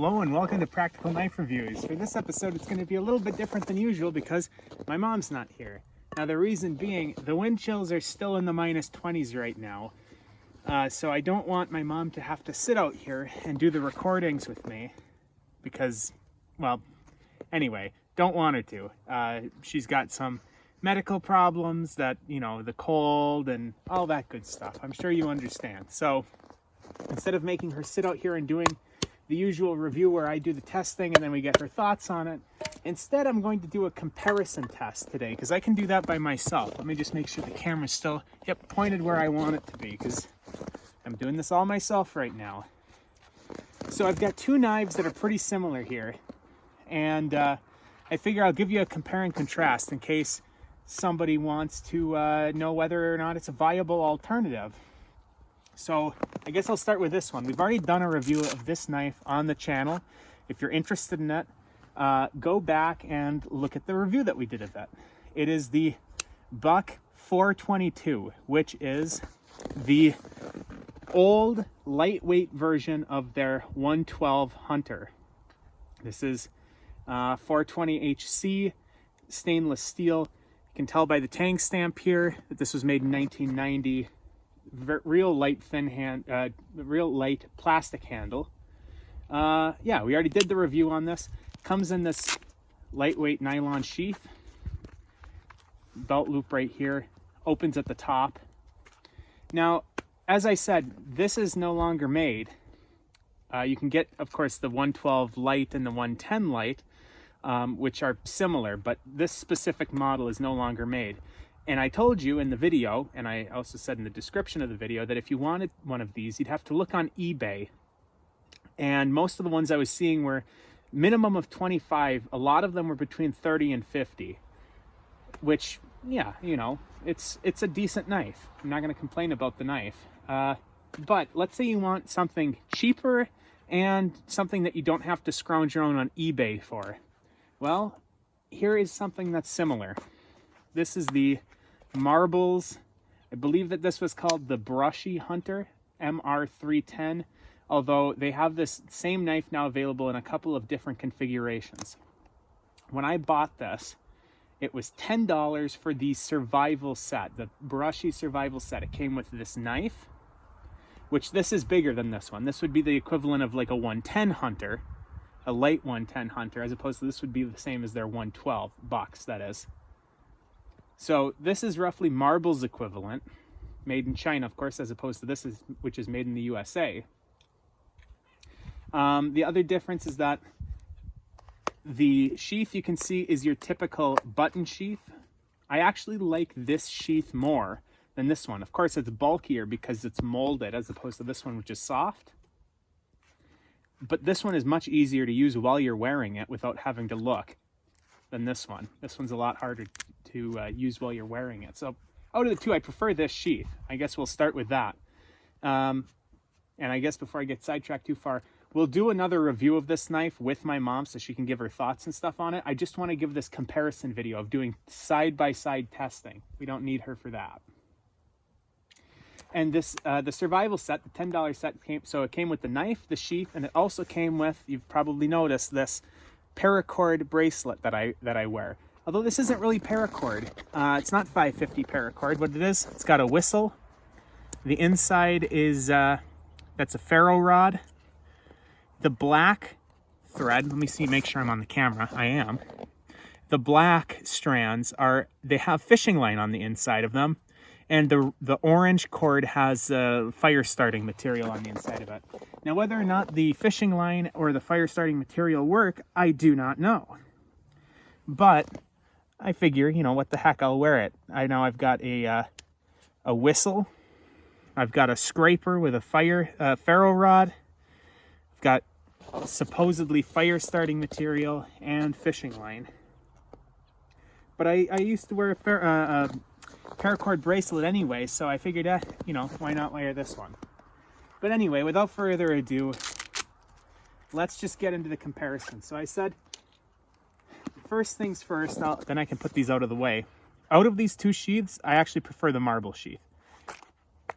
Hello and welcome to Practical Knife Reviews. For this episode, it's going to be a little bit different than usual because my mom's not here. Now, the reason being, the wind chills are still in the minus 20s right now. So I don't want my mom to have to sit out here and do the recordings with me because, well, anyway, don't want her to. She's got some medical problems that, you know, the cold and all that good stuff. I'm sure you understand. So instead of making her sit out here and doing the usual review where I do the testing and then we get her thoughts on it, instead I'm going to do a comparison test today because I can do that by myself. Let me just make sure the camera's still pointed where I want it to be because I'm doing this all myself right now. So I've got two knives that are pretty similar here, and I figure I'll give you a compare and contrast in case somebody wants to know whether or not it's a viable alternative. So I guess I'll start with this one. We've already done a review of this knife on the channel. If you're interested in it, go back and look at the review that we did of it. It is the Buck 422, which is the old lightweight version of their 112 Hunter. This is 420HC stainless steel. You can tell by the tang stamp here that this was made in 1990. Real light real light plastic handle. Yeah, we already did the review on this. Comes in this lightweight nylon sheath. Belt loop right here. Opens at the top. Now, as I said, this is no longer made. You can get, of course, the 112 light and the 110 light, which are similar, but this specific model is no longer made. And I told you in the video, and I also said in the description of the video, that if you wanted one of these, you'd have to look on eBay. And most of the ones I was seeing were minimum of 25. A lot of them were between 30 and 50, which, yeah, you know, it's a decent knife. I'm not going to complain about the knife. But let's say you want something cheaper and something that you don't have to scrounge around on eBay for. Well, here is something that's similar. This is the Marbles. I believe that this was called the Brushy Hunter, MR310, although they have this same knife now available in a couple of different configurations. When I bought this, it was $10 for the survival set, the Brushy survival set. It came with this knife, which this is bigger than this one. This would be the equivalent of like a 110 Hunter, a light 110 Hunter, as opposed to this would be the same as their 112 Bucks, that is. So this is roughly Marbles equivalent, made in China, of course, as opposed to this, which is made in the USA. The other difference is that the sheath you can see is your typical button sheath. I actually like this sheath more than this one. Of course, it's bulkier because it's molded as opposed to this one, which is soft. But this one is much easier to use while you're wearing it without having to look than this one. This one's a lot harder to use while you're wearing it. So out of the two, I prefer this sheath. I guess we'll start with that. And I guess before I get sidetracked too far, we'll do another review of this knife with my mom so she can give her thoughts and stuff on it. I just want to give this comparison video of doing side-by-side testing. We don't need her for that. And this, the survival set, the $10 set, it came with the knife, the sheath, and it also came with, you've probably noticed, this paracord bracelet that I wear. Although this isn't really paracord. It's not 550 paracord. What it is, it's got a whistle. The inside is, that's a ferro rod. The black thread, let me see, make sure I'm on the camera. I am. The black strands they have fishing line on the inside of them. And the orange cord has fire starting material on the inside of it. Now, whether or not the fishing line or the fire starting material work, I do not know. But I figure, you know, what the heck, I'll wear it. I know I've got a whistle. I've got a scraper with a ferro rod. I've got supposedly fire starting material and fishing line. But I used to wear a paracord bracelet anyway, so I figured, you know, why not wear this one? But anyway, without further ado, let's just get into the comparison. So I said, first things first, then I can put these out of the way. Out of these two sheaths, I actually prefer the Marble sheath.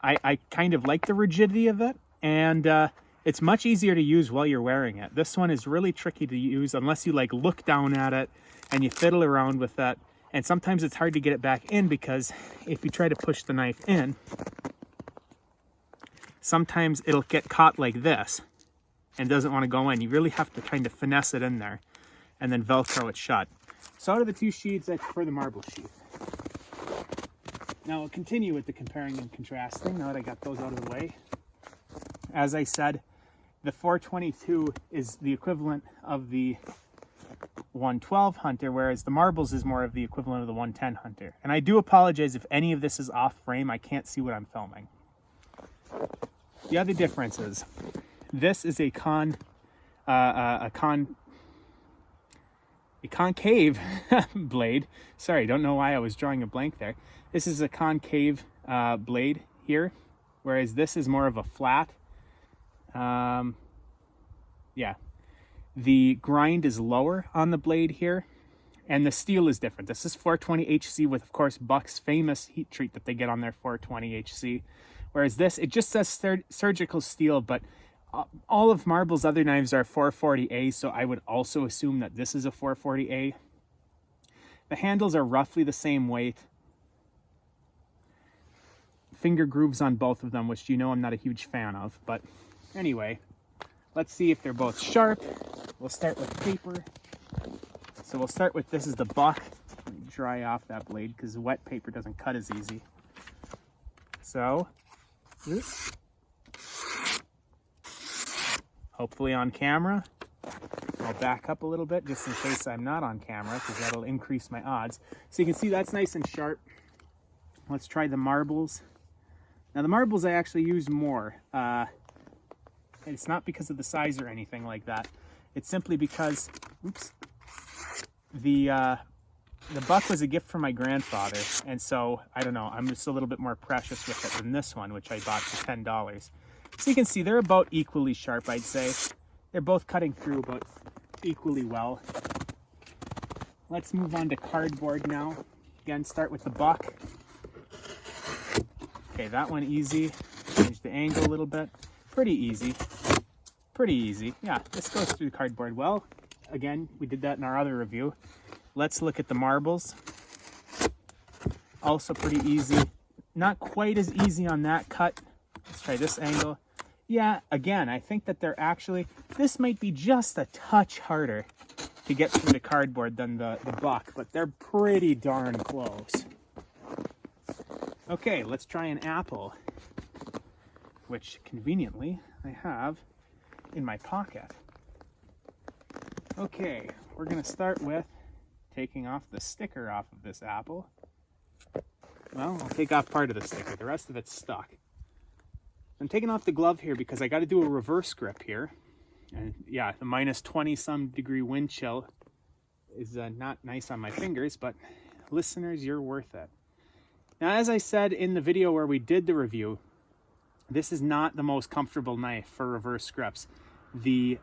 I kind of like the rigidity of it, and It's much easier to use while you're wearing it. This one is really tricky to use unless you like look down at it and you fiddle around with that. And sometimes it's hard to get it back in because if you try to push the knife in, sometimes it'll get caught like this and doesn't want to go in. You really have to kind of finesse it in there and then Velcro it shut. So out of the two sheaths, I prefer the marble sheath. Now I'll continue with the comparing and contrasting now that I got those out of the way. As I said, the 422 is the equivalent of the 112 Hunter, whereas the marbles is more of the equivalent of the 110 Hunter. And I do apologize if any of this is off frame. I can't see what I'm filming. The other difference is this is a concave blade. Sorry, don't know why I was drawing a blank there. This is a concave blade here, whereas this is more of a flat. Yeah, the grind is lower on the blade here, and the steel is different. This is 420 HC with, of course, Buck's famous heat treat that they get on their 420 HC, whereas this, it just says surgical steel, but all of Marble's other knives are 440A, so I would also assume that this is a 440A. The handles are roughly the same weight. Finger grooves on both of them, which you know I'm not a huge fan of, but anyway, let's see if they're both sharp. We'll start with paper. So we'll start with, this is the Buck. Let me dry off that blade because wet paper doesn't cut as easy. So, hopefully on camera. I'll back up a little bit just in case I'm not on camera because that'll increase my odds. So you can see that's nice and sharp. Let's try the marbles. Now the marbles I actually use more. It's not because of the size or anything like that. It's simply because, oops, the Buck was a gift from my grandfather, and so I don't know, I'm just a little bit more precious with it than this one, which I bought for $10. So you can see they're about equally sharp, I'd say. They're both cutting through about equally well. Let's move on to cardboard now. Again, start with the Buck. Okay, that one easy. Change the angle a little bit. Pretty easy. Pretty easy. Yeah, this goes through the cardboard well. Again, we did that in our other review. Let's look at the marbles. Also pretty easy. Not quite as easy on that cut. Let's try this angle. Yeah, again, I think that they're actually, this might be just a touch harder to get through the cardboard than the Buck, but they're pretty darn close. Okay, let's try an apple, which conveniently I have in my pocket. Okay, we're gonna start with taking off the sticker off of this apple. Well, I'll take off part of the sticker, the rest of it's stuck. I'm taking off the glove here because I got to do a reverse grip here. And yeah, the minus 20 some degree wind chill is not nice on my fingers, but listeners, you're worth it. Now, as I said in the video where we did the review, this is not the most comfortable knife for reverse grips. The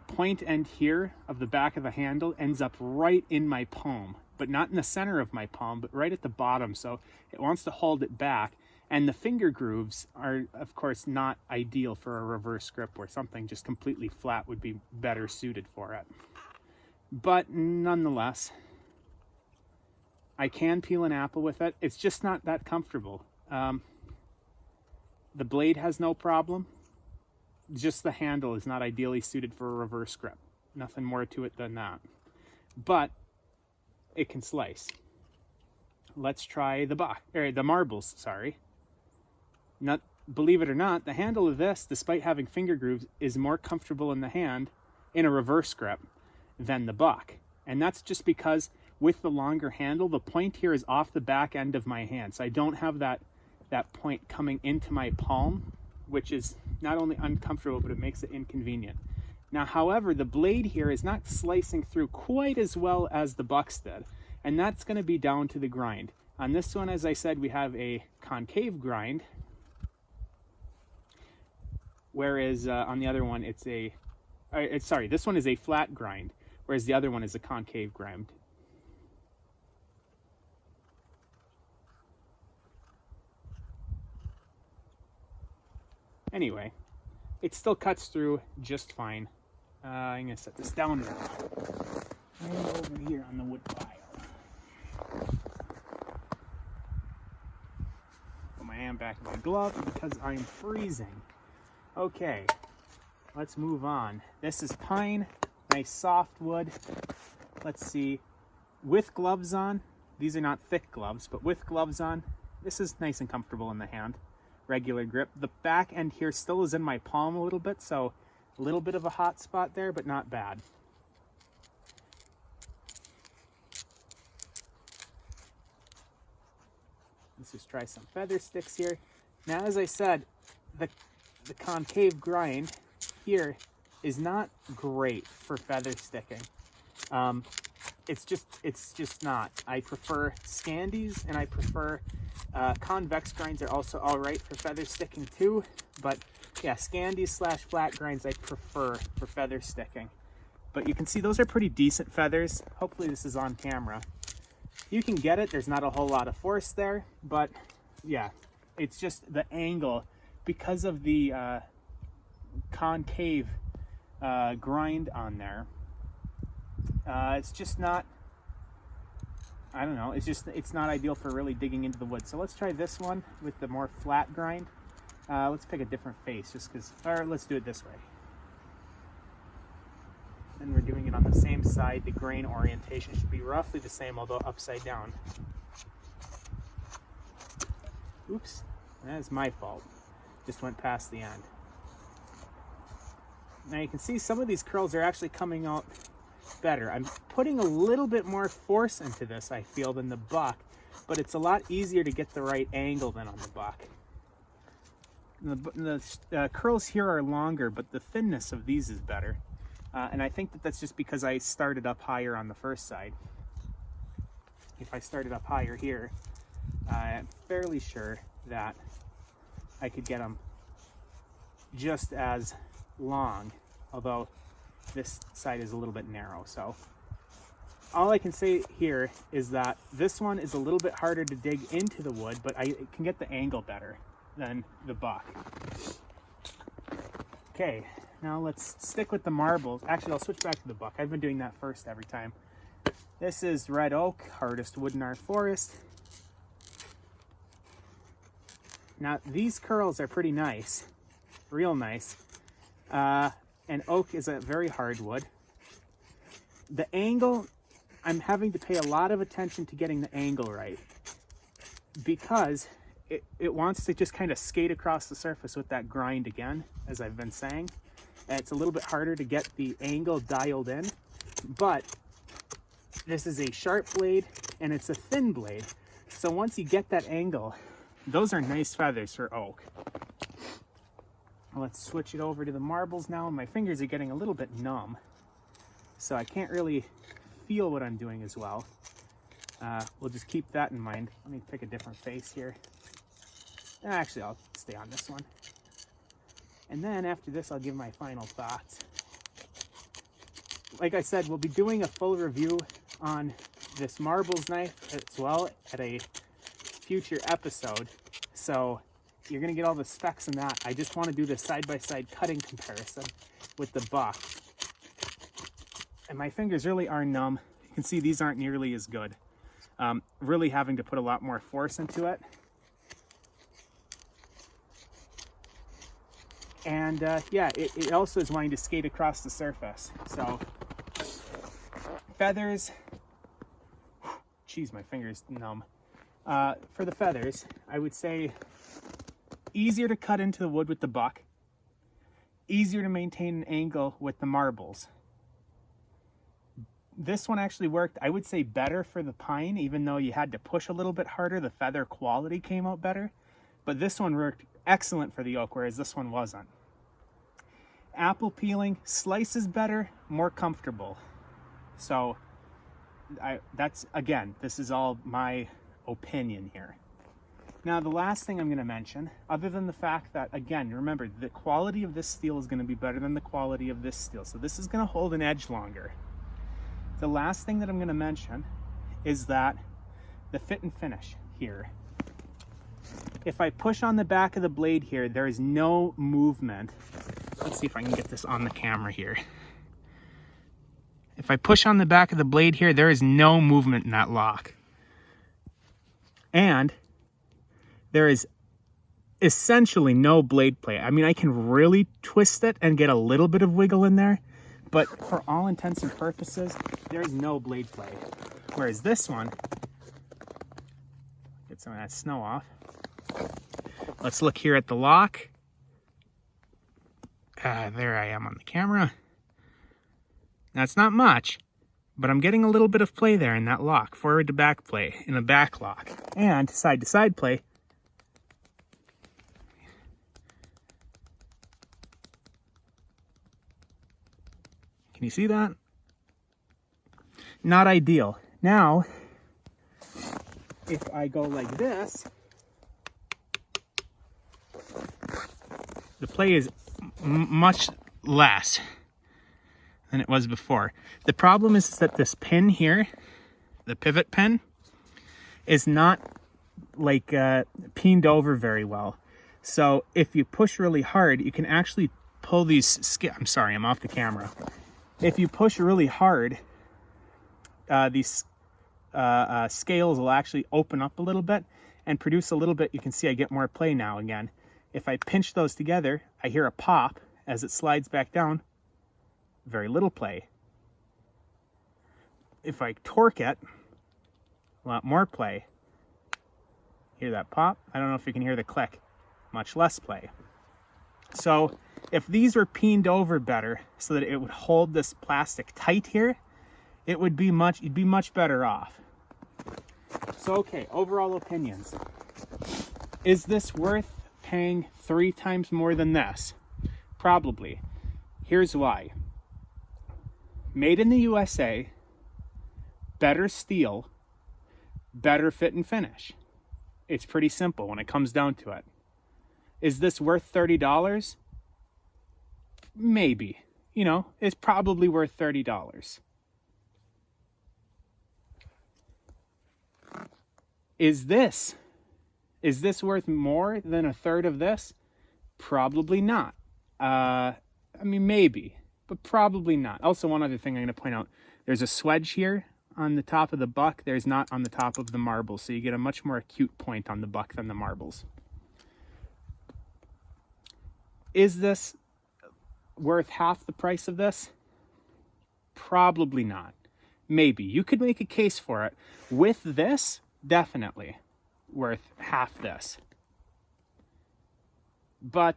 point end here of the back of the handle ends up right in my palm, but not in the center of my palm, but right at the bottom. So it wants to hold it back. And the finger grooves are, of course, not ideal for a reverse grip where something just completely flat would be better suited for it. But nonetheless, I can peel an apple with it. It's just not that comfortable. The blade has no problem. Just the handle is not ideally suited for a reverse grip. Nothing more to it than that. But it can slice. Let's try the marbles, sorry. Not, believe it or not, the handle of this, despite having finger grooves, is more comfortable in the hand in a reverse grip than the Buck. And that's just because with the longer handle, the point here is off the back end of my hand. So I don't have that point coming into my palm, which is not only uncomfortable, but it makes it inconvenient. Now, however, the blade here is not slicing through quite as well as the Buck's did. And that's going to be down to the grind. On this one, as I said, we have a concave grind. Whereas on the other one, this one is a flat grind, whereas the other one is a concave grind. Anyway, it still cuts through just fine. I'm gonna set this down now. Right over here on the wood pile. Put my hand back in my glove because I'm freezing. Okay, let's move on. This is pine, nice soft wood. Let's see, with gloves on, these are not thick gloves, but with gloves on, this is nice and comfortable in the hand. Regular grip. The back end here still is in my palm a little bit, so a little bit of a hot spot there, but not bad. Let's just try some feather sticks here. Now, as I said, the concave grind here is not great for feather sticking. It's just not. I prefer Scandies, and I prefer convex grinds are also all right for feather sticking too, but yeah, Scandies / flat grinds I prefer for feather sticking. But you can see those are pretty decent feathers. Hopefully this is on camera. You can get it, there's not a whole lot of force there, but yeah, it's just the angle because of the concave grind on there. It's just not, I don't know, it's not ideal for really digging into the wood. So let's try this one with the more flat grind. Let's pick a different face just because, or let's do it this way. And we're doing it on the same side. The grain orientation should be roughly the same, although upside down. Oops, that is my fault. Just went past the end. Now you can see some of these curls are actually coming out better. I'm putting a little bit more force into this, I feel, than the buck, but it's a lot easier to get the right angle than on the buck. The curls here are longer, but the thinness of these is better. And I think that that's just because I started up higher on the first side. If I started up higher here, I'm fairly sure that I could get them just as long, although this side is a little bit narrow. So all I can say here is that this one is a little bit harder to dig into the wood, but I can get the angle better than the buck. Okay, now let's stick with the marbles. Actually, I'll switch back to the buck. I've been doing that first every time. This is red oak, hardest wood in our forest. Now these curls are pretty nice, real nice. And oak is a very hard wood. The angle, I'm having to pay a lot of attention to getting the angle right because it wants to just kind of skate across the surface with that grind again, as I've been saying. And it's a little bit harder to get the angle dialed in, but this is a sharp blade and it's a thin blade. So once you get that angle, those are nice feathers for oak. Let's switch it over to the marbles now. My fingers are getting a little bit numb, so I can't really feel what I'm doing as well. We'll just keep that in mind. Let me pick a different face here. Actually, I'll stay on this one. And then after this, I'll give my final thoughts. Like I said, we'll be doing a full review on this marbles knife as well at a future episode. So you're gonna get all the specs in that. I just want to do the side-by-side cutting comparison with the buck. And my fingers really are numb. You can see these aren't nearly as good. Really having to put a lot more force into it. And yeah, it also is wanting to skate across the surface. So feathers, geez, my finger's numb. For the feathers, I would say easier to cut into the wood with the buck, easier to maintain an angle with the marbles. This one actually worked, I would say, better for the pine, even though you had to push a little bit harder, the feather quality came out better. But this one worked excellent for the oak, whereas this one wasn't. Apple peeling, slices better, more comfortable. So that's, again, this is all my opinion here. Now, the last thing I'm going to mention, other than the fact that, again, remember, the quality of this steel is going to be better than the quality of this steel. So this is going to hold an edge longer. The last thing that I'm going to mention is that the fit and finish here. If I push on the back of the blade here, there is no movement let's see if I can get this on the camera here. If I push on the back of the blade here, there is no movement in that lock. And there is essentially no blade play. I mean, I can really twist it and get a little bit of wiggle in there, but for all intents and purposes, there's no blade play. Whereas this one, get some of that snow off. Let's look here at the lock. There I am on the camera. That's not much, but I'm getting a little bit of play there in that lock. Forward to back play in the back lock, and side to side play. Can you see that? Not ideal. Now, if I go like this, the play is much less than it was before. The problem is that this pin here, the pivot pin, is not like peened over very well. So if you push really hard, you can actually pull these I'm sorry, I'm off the camera. If you push really hard, these scales will actually open up a little bit and produce a little bit. You can see I get more play now again. If I pinch those together, I hear a pop as it slides back down. Very little play. If I torque it, a lot more play. Hear that pop? I don't know if you can hear the click. Much less play. So if these were peened over better so that it would hold this plastic tight here, you'd be much better off. So okay, overall opinions. Is this worth paying 3 times more than this? Probably. Here's why. Made in the USA, better steel, better fit and finish. It's pretty simple when it comes down to it. Is this worth $30? Maybe. You know, it's probably worth $30. Is this worth more than a third of this? Probably not. I mean, maybe, but probably not. Also, one other thing I'm going to point out, there's a swedge here on the top of the buck. There's not on the top of the marble, so you get a much more acute point on the buck than the marbles. Is this worth half the price of this? Probably not. Maybe. You could make a case for it. With this, definitely worth half this. But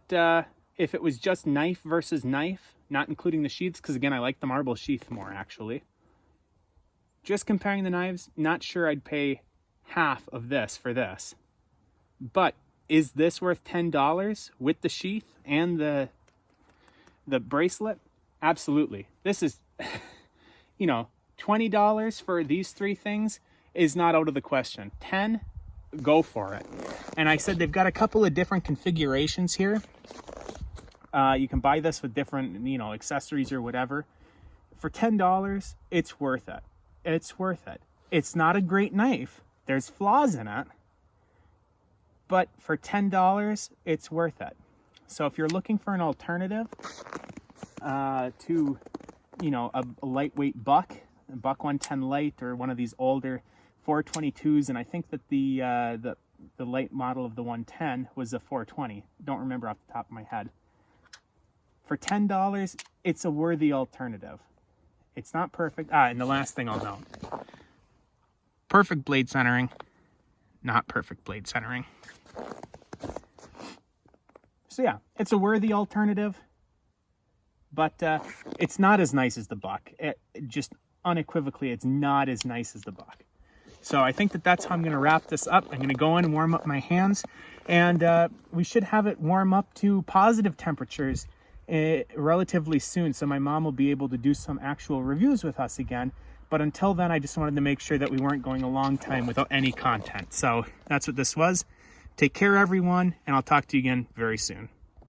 if it was just knife versus knife, not including the sheaths, because again, I like the marble sheath more actually. Just comparing the knives, not sure I'd pay half of this for this. But is this worth $10 with the sheath and the bracelet? Absolutely. This is, you know, $20 for these 3 things is not out of the question. 10, go for it. And I said they've got a couple of different configurations here. You can buy this with different, you know, accessories or whatever. For $10, it's worth it. It's worth it. It's not a great knife. There's flaws in it. But for $10, it's worth it. So if you're looking for an alternative to, you know, a lightweight buck, a buck 110 light, or one of these older 422s, and I think that the light model of the 110 was a 420. Don't remember off the top of my head. For $10, it's a worthy alternative. It's not perfect. And the last thing I'll note. Perfect blade centering, not perfect blade centering. So yeah, it's a worthy alternative, but it's not as nice as the buck. Just unequivocally, it's not as nice as the buck. So I think that's how I'm going to wrap this up. I'm going to go in and warm up my hands, and we should have it warm up to positive temperatures relatively soon, so my mom will be able to do some actual reviews with us again. But until then, I just wanted to make sure that we weren't going a long time without any content. So that's what this was. Take care, everyone, and I'll talk to you again very soon.